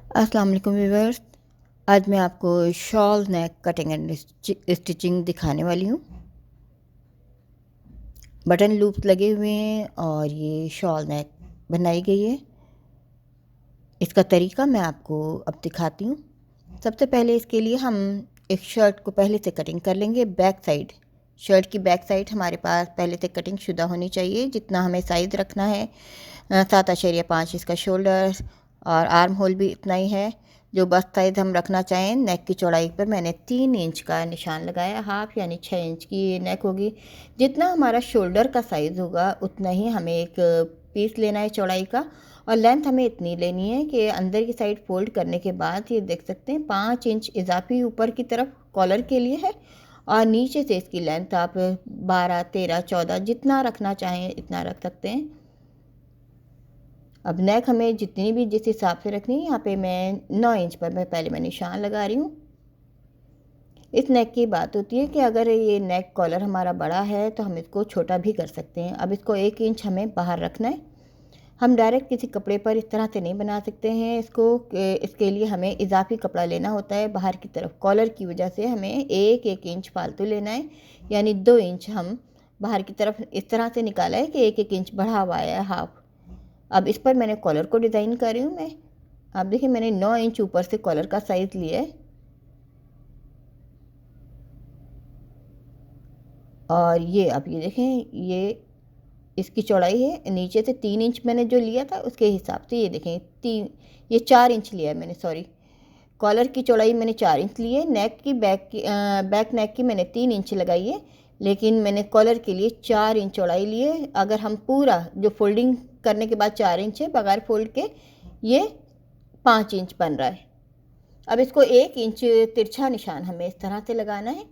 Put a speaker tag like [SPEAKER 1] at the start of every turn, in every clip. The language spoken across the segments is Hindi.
[SPEAKER 1] अस्सलाम वालेकुम व्यूअर्स। आज मैं आपको shawl neck cutting and stitching दिखाने वाली हूँ। बटन लूप्स लगे हुए हैं और ये शॉल नेक बनाई गई है। इसका तरीका मैं आपको अब दिखाती हूँ। सबसे पहले इसके लिए हम एक शर्ट को पहले से कटिंग कर लेंगे। बैक साइड, शर्ट की बैक साइड हमारे पास पहले से कटिंग शुदा होनी चाहिए। जितना हमें साइज़ रखना है 7.5 इसका शोल्डर और आर्म होल भी इतना ही है। जो बस्ट साइज़ हम रखना चाहें नेक की चौड़ाई पर मैंने 3 इंच का निशान लगाया। हाफ यानी 6 इंच की ये नेक होगी। जितना हमारा शोल्डर का साइज़ होगा उतना ही हमें एक पीस लेना है चौड़ाई का, और लेंथ हमें इतनी लेनी है कि अंदर की साइड फोल्ड करने के बाद ये देख सकते हैं 5 इंच इजाफी ऊपर की तरफ कॉलर के लिए है, और नीचे से इसकी लेंथ आप 12, 13, 14 जितना रखना चाहें इतना रख सकते हैं। अब नेक हमें जितनी भी जिस हिसाब से रखनी है, यहाँ पे मैं 9 इंच पर मैं निशान लगा रही हूँ। इस नेक की बात होती है कि अगर ये नेक कॉलर हमारा बड़ा है तो हम इसको छोटा भी कर सकते हैं। अब इसको 1 इंच हमें बाहर रखना है। हम डायरेक्ट किसी कपड़े पर इस तरह से नहीं बना सकते हैं इसको। इसके लिए हमें इजाफी कपड़ा लेना होता है बाहर की तरफ। कॉलर की वजह से हमें एक इंच फालतू लेना है, यानी 2 इंच हम बाहर की तरफ इस तरह से निकाला है कि एक इंच बढ़ा हुआ है हाफ। अब इस पर मैंने कॉलर को डिज़ाइन कर रही हूँ मैं। आप देखिए मैंने 9 इंच ऊपर से कॉलर का साइज़ लिया है, और ये अब ये देखें ये इसकी चौड़ाई है। नीचे से 3 इंच मैंने जो लिया था उसके हिसाब से ये देखें ये 4 इंच लिया है मैंने, सॉरी। कॉलर की चौड़ाई मैंने 4 इंच ली है। नेक की बैक नेक की मैंने 3 इंच लगाई है, लेकिन मैंने कॉलर के लिए 4 इंच चौड़ाई ली है। अगर हम पूरा जो फोल्डिंग करने के बाद 4 इंच है, बगैर फोल्ड के ये 5 इंच बन रहा है। अब इसको 1 इंच तिरछा निशान हमें इस तरह से लगाना है।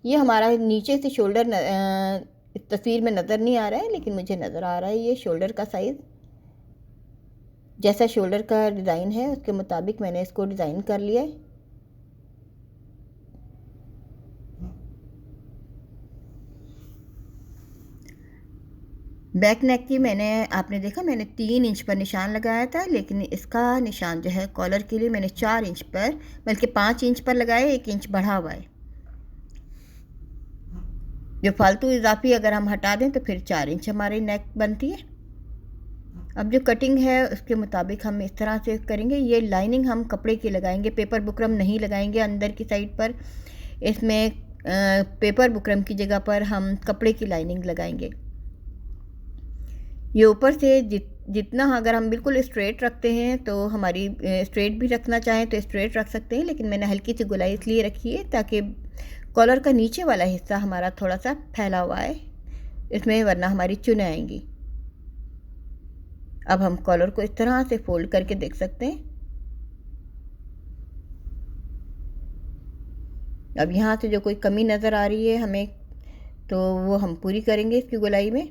[SPEAKER 1] ये हमारा नीचे से शोल्डर इस तस्वीर में नज़र नहीं आ रहा है, लेकिन मुझे नज़र आ रहा है ये शोल्डर का साइज़। जैसा शोल्डर का डिज़ाइन है उसके मुताबिक मैंने इसको डिज़ाइन कर लिया है। बैक नेक की आपने देखा मैंने 3 इंच पर निशान लगाया था, लेकिन इसका निशान जो है कॉलर के लिए मैंने 4 इंच पर, बल्कि 5 इंच पर लगाया। 1 इंच बढ़ा हुआ है। जो फालतू इजाफी अगर हम हटा दें तो फिर 4 इंच हमारी नेक बनती है। अब जो कटिंग है उसके मुताबिक हम इस तरह से करेंगे। ये लाइनिंग हम कपड़े की लगाएंगे, पेपर बुकरम नहीं लगाएंगे अंदर की साइड पर। इसमें पेपर बुकरम की जगह पर हम कपड़े की लाइनिंग लगाएंगे। ये ऊपर से जितना अगर हम बिल्कुल स्ट्रेट रखते हैं तो हमारी स्ट्रेट भी रखना चाहें तो स्ट्रेट रख सकते हैं, लेकिन मैंने हल्की सी गोलाई इसलिए रखी है ताकि कॉलर का नीचे वाला हिस्सा हमारा थोड़ा सा फैला हुआ है इसमें, वरना हमारी चुनें आएंगी। अब हम कॉलर को इस तरह से फोल्ड करके देख सकते हैं। अब यहाँ से जो कोई कमी नज़र आ रही है हमें, तो वो हम पूरी करेंगे इसकी गोलाई में।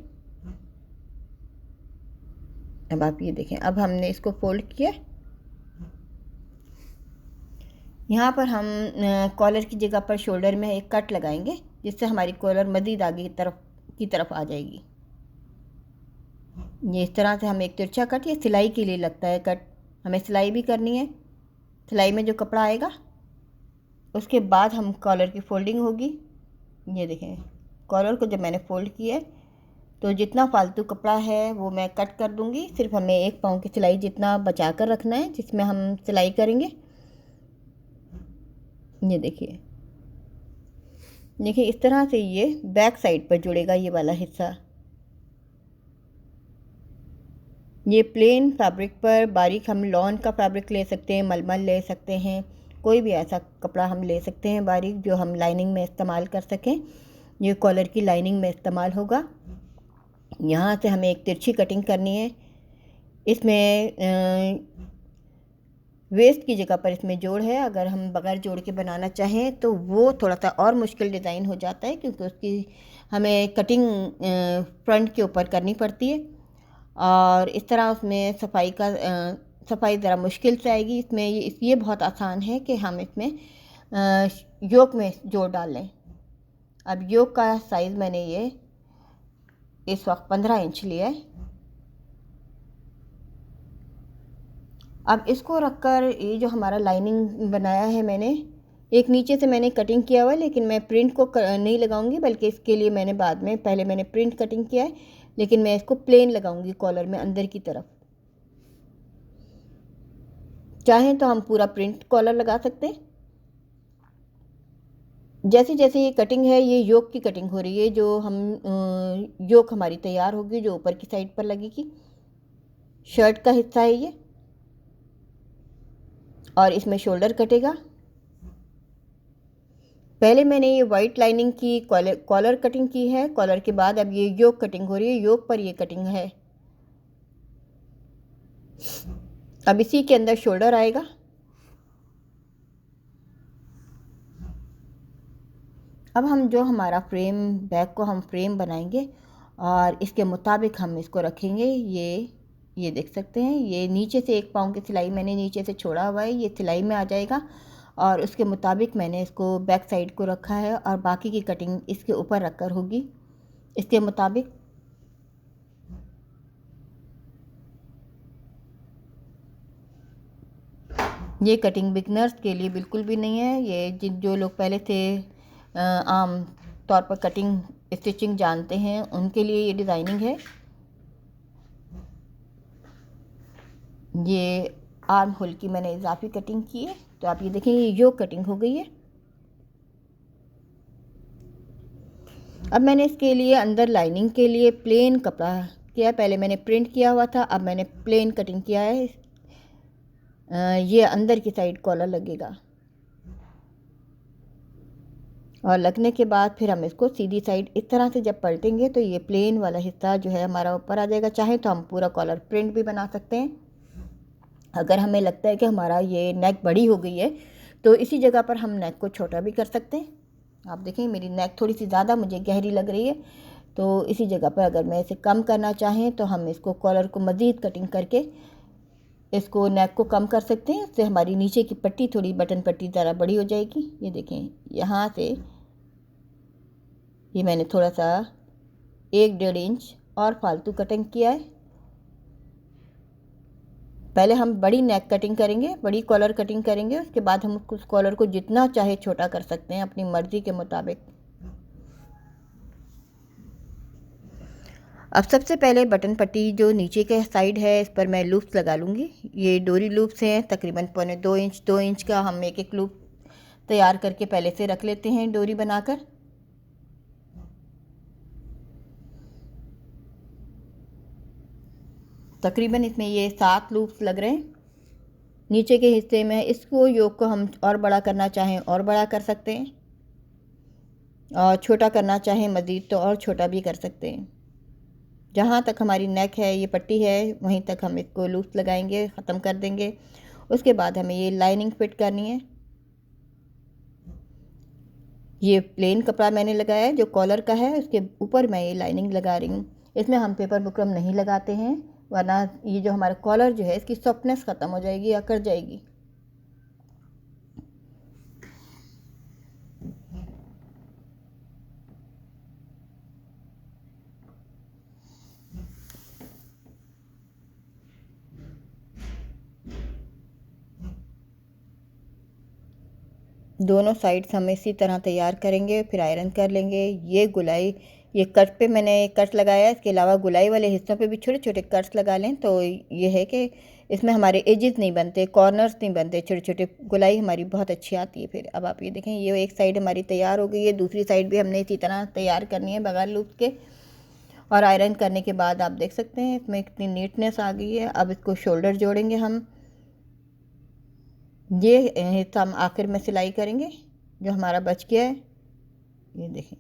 [SPEAKER 1] अब आप ये देखें, अब हमने इसको फोल्ड किया। यहाँ पर हम कॉलर की जगह पर शोल्डर में एक कट लगाएंगे, जिससे हमारी कॉलर मज़ीद आगे की तरफ आ जाएगी। ये इस तरह से हम एक तिरछा कट, ये सिलाई के लिए लगता है कट, हमें सिलाई भी करनी है। सिलाई में जो कपड़ा आएगा उसके बाद हम कॉलर की फोल्डिंग होगी। ये देखें कॉलर को जब मैंने फोल्ड किया तो जितना फालतू कपड़ा है वो मैं कट कर दूंगी। सिर्फ हमें 1 पाँव की सिलाई जितना बचा कर रखना है जिसमें हम सिलाई करेंगे। ये देखिए देखिए इस तरह से ये बैक साइड पर जुड़ेगा ये वाला हिस्सा। ये प्लेन फैब्रिक पर बारीक हम लॉन का फैब्रिक ले सकते हैं, मलमल ले सकते हैं, कोई भी ऐसा कपड़ा हम ले सकते हैं बारीक जो हम लाइनिंग में इस्तेमाल कर सकें। ये कॉलर की लाइनिंग में इस्तेमाल होगा। यहाँ से हमें एक तिरछी कटिंग करनी है। इसमें वेस्ट की जगह पर इसमें जोड़ है। अगर हम बगैर जोड़ के बनाना चाहें तो वो थोड़ा सा और मुश्किल डिज़ाइन हो जाता है, क्योंकि उसकी हमें कटिंग फ्रंट के ऊपर करनी पड़ती है, और इस तरह उसमें सफाई ज़रा मुश्किल से आएगी। इसमें ये बहुत आसान है कि हम इसमें योक में जोड़ डाल लें। अब योक का साइज़ मैंने ये इस वक्त 15 इंच लिया है। अब इसको रखकर ये जो हमारा लाइनिंग बनाया है मैंने, एक नीचे से मैंने कटिंग किया हुआ है, लेकिन मैं प्रिंट को नहीं लगाऊंगी, बल्कि इसके लिए मैंने बाद में, पहले मैंने प्रिंट कटिंग किया है, लेकिन मैं इसको प्लेन लगाऊंगी कॉलर में अंदर की तरफ। चाहें तो हम पूरा प्रिंट कॉलर लगा सकते हैं। जैसे जैसे ये कटिंग है, ये योक की कटिंग हो रही है, जो हम योक हमारी तैयार होगी, जो ऊपर की साइड पर लगेगी। शर्ट का हिस्सा है ये, और इसमें शोल्डर कटेगा। पहले मैंने ये वाइट लाइनिंग की कॉलर कटिंग की है, कॉलर के बाद अब ये योक कटिंग हो रही है, योक पर ये कटिंग है। अब इसी के अंदर शोल्डर आएगा। अब हम जो हमारा फ्रेम, बैक को हम फ्रेम बनाएंगे और इसके मुताबिक हम इसको रखेंगे। ये देख सकते हैं, ये नीचे से 1 पाँव की सिलाई मैंने नीचे से छोड़ा हुआ है, ये सिलाई में आ जाएगा, और उसके मुताबिक मैंने इसको बैक साइड को रखा है, और बाकी की कटिंग इसके ऊपर रखकर होगी इसके मुताबिक। ये कटिंग बिगनर्स के लिए बिल्कुल भी नहीं है, ये जो लोग पहले से आम तौर पर कटिंग स्टिचिंग जानते हैं उनके लिए ये डिज़ाइनिंग है। ये आर्म होल की मैंने इजाफी कटिंग की है, तो आप ये देखें, ये योक कटिंग हो गई है। अब मैंने इसके लिए अंदर लाइनिंग के लिए प्लेन कपड़ा किया, पहले मैंने प्रिंट किया हुआ था, अब मैंने प्लेन कटिंग किया है। ये अंदर की साइड कॉलर लगेगा, और लगने के बाद फिर हम इसको सीधी साइड इस तरह से जब पलटेंगे तो ये प्लेन वाला हिस्सा जो है हमारा ऊपर आ जाएगा। चाहे तो हम पूरा कॉलर प्रिंट भी बना सकते हैं। अगर हमें लगता है कि हमारा ये नेक बड़ी हो गई है, तो इसी जगह पर हम नेक को छोटा भी कर सकते हैं। आप देखें, मेरी नेक थोड़ी सी ज़्यादा मुझे गहरी लग रही है, तो इसी जगह पर अगर मैं इसे कम करना चाहें तो हम इसको कॉलर को मज़ीद कटिंग करके इसको नेक को कम कर सकते हैं। इससे हमारी नीचे की पट्टी, थोड़ी बटन पट्टी ज़रा बड़ी हो जाएगी। ये देखें, यहाँ से ये मैंने थोड़ा सा 1-1.5 इंच और फालतू कटिंग किया है। पहले हम बड़ी नेक कटिंग करेंगे, बड़ी कॉलर कटिंग करेंगे, उसके बाद हम उस कॉलर को जितना चाहे छोटा कर सकते हैं अपनी मर्ज़ी के मुताबिक। अब सबसे पहले बटन पट्टी जो नीचे के साइड है, इस पर मैं लूप्स लगा लूँगी। ये डोरी लूप्स हैं, तकरीबन 2 इंच का हम एक लूप तैयार करके पहले से रख लेते हैं डोरी बनाकर। तकरीबन इसमें ये 7 लूप्स लग रहे हैं नीचे के हिस्से में। इसको योक को हम और बड़ा करना चाहें और बड़ा कर सकते हैं, और छोटा करना चाहें मज़ीद तो और छोटा भी कर सकते हैं। जहाँ तक हमारी नेक है, ये पट्टी है, वहीं तक हम इसको लूप्स लगाएंगे, ख़त्म कर देंगे। उसके बाद हमें ये लाइनिंग फिट करनी है। ये प्लेन कपड़ा मैंने लगाया है जो कॉलर का है, उसके ऊपर मैं ये लाइनिंग लगा रही हूँ। इसमें हम पेपर बुकरम नहीं लगाते हैं, वरना ये जो हमारा कॉलर जो है इसकी सॉफ्टनेस ख़त्म हो जाएगी या कट जाएगी। दोनों साइड्स हम इसी तरह तैयार करेंगे, फिर आयरन कर लेंगे। ये गुलाई, ये कट पे मैंने कट लगाया है, इसके अलावा गुलाई वाले हिस्सों पे भी छोटे छोटे कट्स लगा लें, तो ये है कि इसमें हमारे एजेस नहीं बनते, कॉर्नर्स नहीं बनते, छोटे छोटे गुलाई हमारी बहुत अच्छी आती है। फिर अब आप ये देखें, ये एक साइड हमारी तैयार हो गई है, दूसरी साइड भी हमने इसी तरह तैयार करनी है बगैर लूप के। और आयरन करने के बाद आप देख सकते हैं इसमें कितनी नीटनेस आ गई है। अब इसको शोल्डर जोड़ेंगे हम, ये हिस्सा हम आखिर में सिलाई करेंगे जो हमारा बच गया है। ये देखें,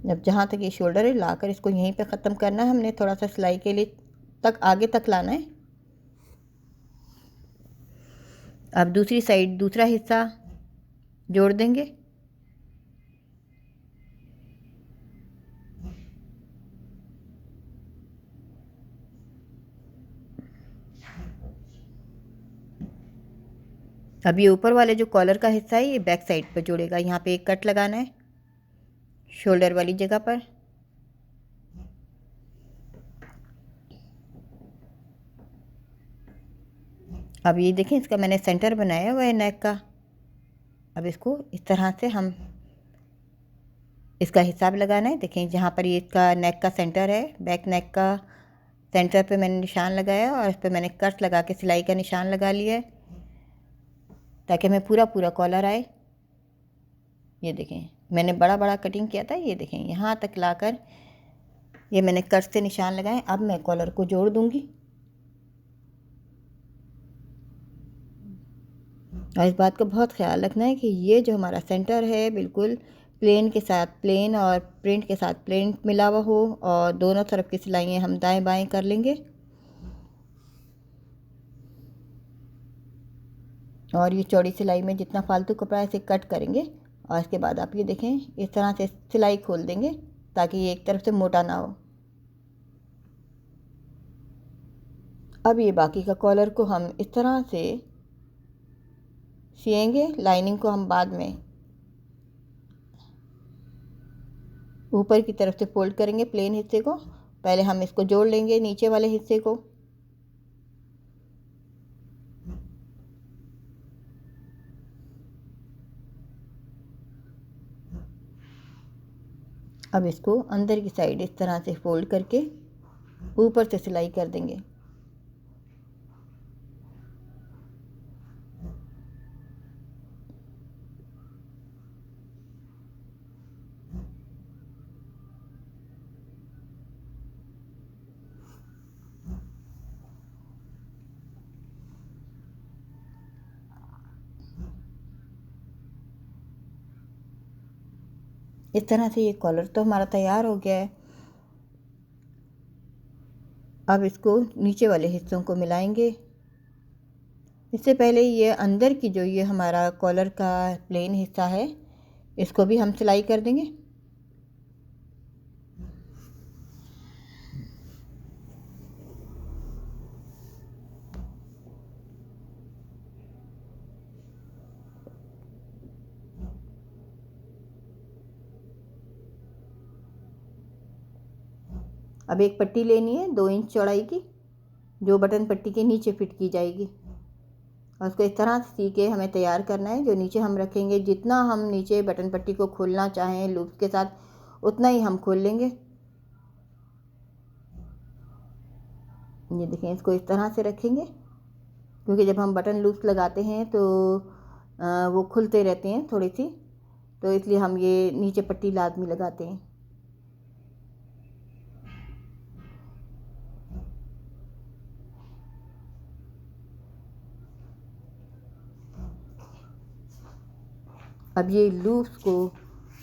[SPEAKER 1] जब जहाँ तक ये शोल्डर है लाकर इसको यहीं पे ख़त्म करना है हमने, थोड़ा सा सिलाई के लिए तक आगे तक लाना है। अब दूसरी साइड दूसरा हिस्सा जोड़ देंगे। अब ये ऊपर वाले जो कॉलर का हिस्सा है ये बैक साइड पर जोड़ेगा। यहाँ पे एक कट लगाना है शोल्डर वाली जगह पर। अब ये देखें, इसका मैंने सेंटर बनाया हुआ है नेक का। अब इसको इस तरह से हम इसका हिसाब लगाना है। देखें, जहाँ पर ये इसका नेक का सेंटर है, बैक नेक का सेंटर पे मैंने निशान लगाया और इस पर मैंने कट लगा के सिलाई का निशान लगा लिया है, ताकि हमें पूरा पूरा कॉलर आए। ये देखें, मैंने बड़ा बड़ा कटिंग किया था। ये देखें, यहाँ तक लाकर ये मैंने कट से निशान लगाए। अब मैं कॉलर को जोड़ दूँगी और इस बात का बहुत ख्याल रखना है कि ये जो हमारा सेंटर है बिल्कुल प्लेन के साथ प्लेन और प्रिंट के साथ प्रिंट मिला हुआ हो, और दोनों तरफ की सिलाइयाँ हम दाएं बाएं कर लेंगे। और ये चौड़ी सिलाई में जितना फालतू कपड़ा है इसे कट करेंगे और इसके बाद आप ये देखें, इस तरह से सिलाई खोल देंगे ताकि ये एक तरफ से मोटा ना हो। अब ये बाकी का कॉलर को हम इस तरह से सिएंगे। लाइनिंग को हम बाद में ऊपर की तरफ से फोल्ड करेंगे प्लेन हिस्से को। पहले हम इसको जोड़ लेंगे नीचे वाले हिस्से को। अब इसको अंदर की साइड इस तरह से फोल्ड करके ऊपर से सिलाई कर देंगे। इस तरह से ये कॉलर तो हमारा तैयार हो गया है। अब इसको नीचे वाले हिस्सों को मिलाएंगे। इससे पहले ये अंदर की जो ये हमारा कॉलर का प्लेन हिस्सा है इसको भी हम सिलाई कर देंगे। अब एक पट्टी लेनी है 2 इंच चौड़ाई की, जो बटन पट्टी के नीचे फिट की जाएगी, और उसको इस तरह से सी के हमें तैयार करना है। जो नीचे हम रखेंगे, जितना हम नीचे बटन पट्टी को खोलना चाहें लूप्स के साथ उतना ही हम खोल लेंगे। ये देखें, इसको इस तरह से रखेंगे क्योंकि जब हम बटन लूप्स लगाते हैं तो वो खुलते रहते हैं थोड़ी सी, तो इसलिए हम ये नीचे पट्टी लाजमी लगाते हैं। अब ये लूप्स को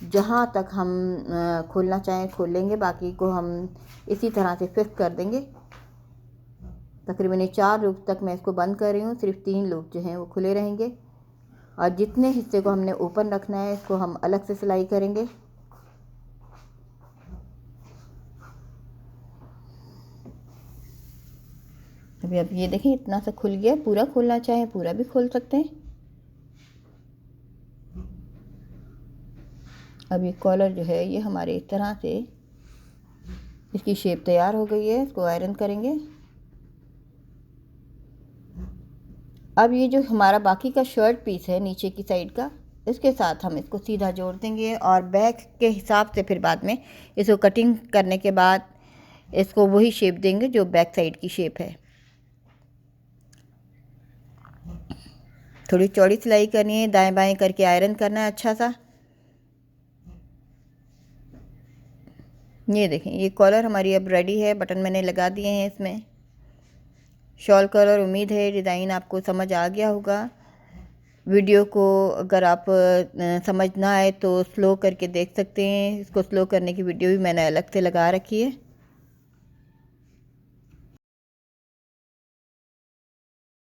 [SPEAKER 1] जहाँ तक हम खोलना चाहें खोल लेंगे, बाकी को हम इसी तरह से फिक्स कर देंगे। तकरीबन 4 लूप तक मैं इसको बंद कर रही हूँ, सिर्फ 3 लूप जो हैं वो खुले रहेंगे। और जितने हिस्से को हमने ओपन रखना है इसको हम अलग से सिलाई करेंगे। अभी अब ये देखें, इतना सा खुल गया। पूरा खोलना चाहें पूरा भी खोल सकते हैं। अब ये कॉलर जो है ये हमारे इस तरह से इसकी शेप तैयार हो गई है। इसको आयरन करेंगे। अब ये जो हमारा बाकी का शर्ट पीस है नीचे की साइड का, इसके साथ हम इसको सीधा जोड़ देंगे और बैक के हिसाब से फिर बाद में इसको कटिंग करने के बाद इसको वही शेप देंगे जो बैक साइड की शेप है। थोड़ी चौड़ी सिलाई करनी है, दाएं बाएं करके आयरन करना है अच्छा सा। ये देखें, ये कॉलर हमारी अब रेडी है। बटन मैंने लगा दिए हैं इसमें। शॉल कलर, उम्मीद है डिज़ाइन आपको समझ आ गया होगा। वीडियो को अगर आप समझ ना आए तो स्लो करके देख सकते हैं। इसको स्लो करने की वीडियो भी मैंने अलग से लगा रखी है।